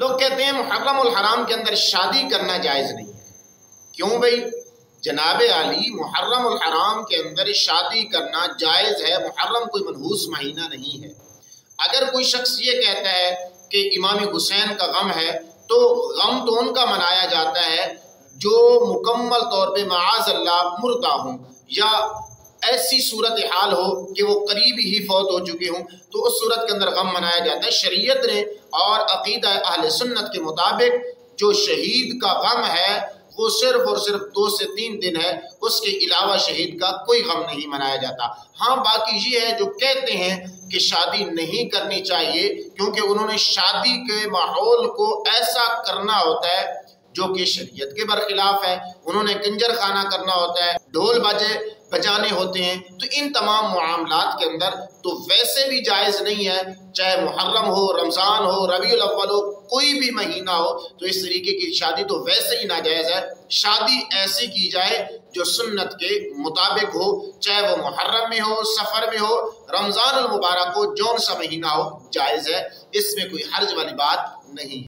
لوگ کہتے ہیں محرم الحرام کے اندر شادی کرنا جائز نہیں ہے. کیوں بھئی؟ جناب عالی محرم الحرام کے اندر شادی کرنا جائز ہے. محرم کوئی منحوس مہینہ نہیں ہے. اگر کوئی شخص یہ کہتا ہے کہ امام حسین کا غم ہے تو غم تو ان کا منایا جاتا ہے جو مکمل طور پہ معاذ اللہ مردہ ہوں یا ایسی صورتحال ہو کہ وہ قریب ہی فوت ہو چکے ہوں، تو اس صورت کے اندر غم منایا جاتا ہے. شریعت نے اور عقیدہ اہل سنت کے مطابق جو شہید کا غم ہے وہ صرف اور صرف 2 سے 3 دن ہے. اس کے علاوہ شہید کا کوئی غم نہیں منایا جاتا. ہاں باقی یہ ہے جو کہتے ہیں کہ شادی نہیں کرنی چاہیے کیونکہ انہوں نے شادی کے ماحول کو ایسا کرنا ہوتا ہے جو کہ شریعت کے برخلاف ہے. انہوں نے کنجر خانہ کرنا ہوتا ہے، ڈھول باجے بجانے ہوتے ہیں. تو ان تمام معاملات کے اندر تو ویسے بھی جائز نہیں ہے، چاہے محرم ہو، رمضان ہو، ربیع الاول ہو، کوئی بھی مہینہ ہو، تو اس طریقے کی شادی تو ویسے ہی ناجائز ہے. شادی ایسی کی جائے جو سنت کے مطابق ہو، چاہے وہ محرم میں ہو، سفر میں ہو، رمضان المبارک ہو، جون سا مہینہ ہو، جائز ہے. اس میں کوئی حرج والی بات نہیں.